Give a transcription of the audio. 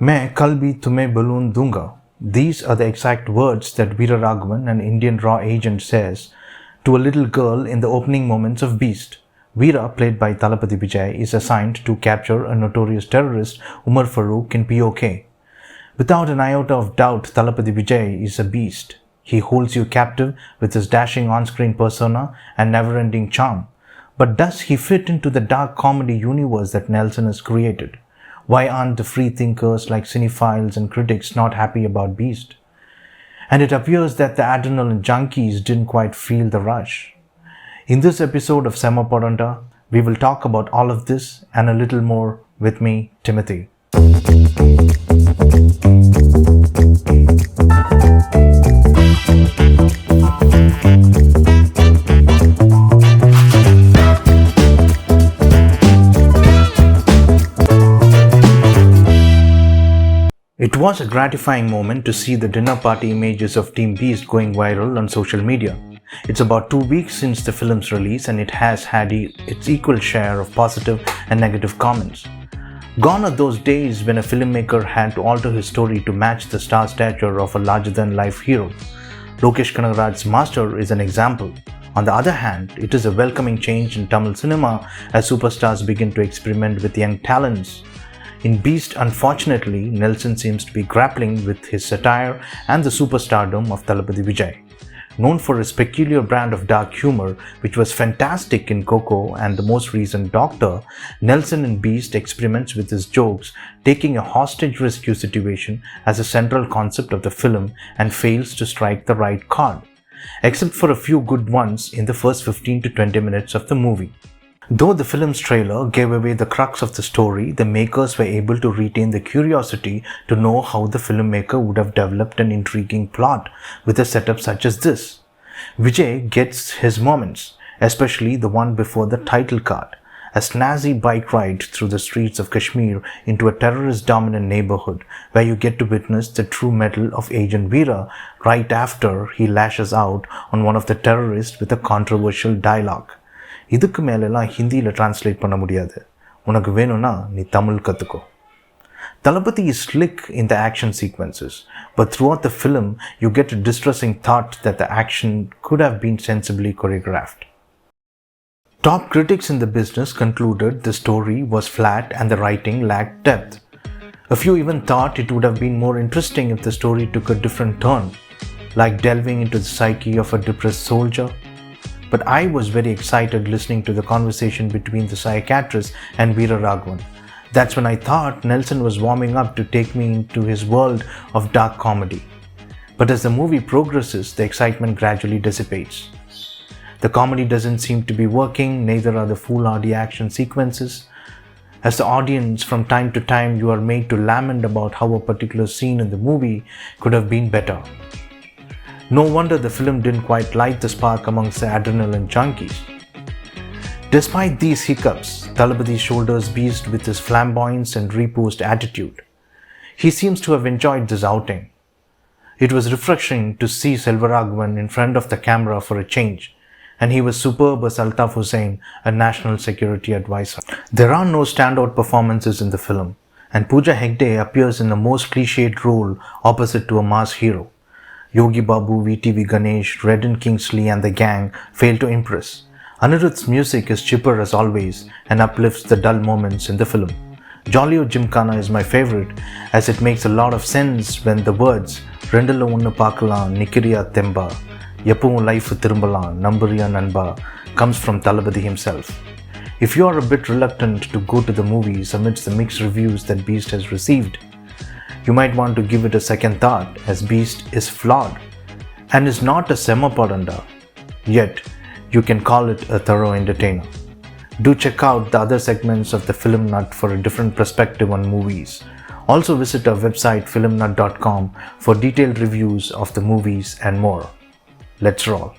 मैं कल भी तुम्हें balloon दूंगा. These are the exact words that Veera Raghavan, an Indian raw agent, says to a little girl in the opening moments of Beast. Veera, played by Thalapathy Vijay, is assigned to capture a notorious terrorist, Umar Farooq, in POK. Without an iota of doubt, Thalapathy Vijay is a beast. He holds you captive with his dashing on-screen persona and never-ending charm. But does he fit into the dark comedy universe that Nelson has created? Why aren't the free thinkers like cinephiles and critics not happy about Beast? And it appears that the adrenaline junkies didn't quite feel the rush. In this episode of Semma Padam, we will talk about all of this and a little more with me, Timothy. It was a gratifying moment to see the dinner party images of Team Beast going viral on social media. It's about 2 weeks since the film's release and it has had its equal share of positive and negative comments. Gone are those days when a filmmaker had to alter his story to match the star stature of a larger-than-life hero. Lokesh Kanagaraj's Master is an example. On the other hand, it is a welcoming change in Tamil cinema as superstars begin to experiment with young talents. In Beast, unfortunately, Nelson seems to be grappling with his satire and the superstardom of Thalapathy Vijay. Known for his peculiar brand of dark humor, which was fantastic in Coco and the most recent Doctor, Nelson in Beast experiments with his jokes, taking a hostage rescue situation as a central concept of the film and fails to strike the right chord, except for a few good ones in the first 15 to 20 minutes of the movie. Though the film's trailer gave away the crux of the story, the makers were able to retain the curiosity to know how the filmmaker would have developed an intriguing plot with a setup such as this. Vijay gets his moments, especially the one before the title card, a snazzy bike ride through the streets of Kashmir into a terrorist-dominant neighborhood where you get to witness the true mettle of Agent Veera right after he lashes out on one of the terrorists with a controversial dialogue. இதுக்கு மேலெல்லாம் ஹிந்தியில் translate பண்ண முடியாது. உனக்கு வேணும்னா நீ தமிழ் கற்றுக்கோ. Thalapathy is slick in the action sequences, but throughout the film, you get a distressing thought that the action could have been sensibly choreographed. Top critics in the business concluded the story was flat and the writing lacked depth. A few even thought it would have been more interesting if the story took a different turn, like delving into the psyche of a depressed soldier. But I was very excited listening to the conversation between the psychiatrist and Veera Raghavan. That's when I thought Nelson was warming up to take me into his world of dark comedy. But as the movie progresses, the excitement gradually dissipates. The comedy doesn't seem to be working, neither are the foolhardy action sequences. As the audience, from time to time, you are made to lament about how a particular scene in the movie could have been better. No wonder the film didn't quite light the spark amongst the adrenaline junkies. Despite these hiccups, Thalapathy shoulders Beast with his flamboyance and reposed attitude. He seems to have enjoyed this outing. It was refreshing to see Selvaraghavan in front of the camera for a change, and he was superb as Altaf Hussain, a national security advisor. There are no standout performances in the film, and Pooja Hegde appears in a most cliched role opposite to a mass hero. Yogi Babu, VTV Ganesh, Redden Kingsley and the gang fail to impress. Anirudh's music is chipper as always and uplifts the dull moments in the film. Jolly O Gymkhana is my favorite as it makes a lot of sense when the words Rendala Unnu Paakalam Nikiriya Themba Yappum Life Thirumbalam Namburiya Nanba comes from Thalapathy himself. If you are a bit reluctant to go to the movies amidst the mixed reviews that Beast has received, you might want to give it a second thought as Beast is flawed and is not a Semma Padam, yet you can call it a thorough entertainer. Do check out the other segments of the Filmnut for a different perspective on movies. Also visit our website filmnut.com for detailed reviews of the movies and more. Let's roll.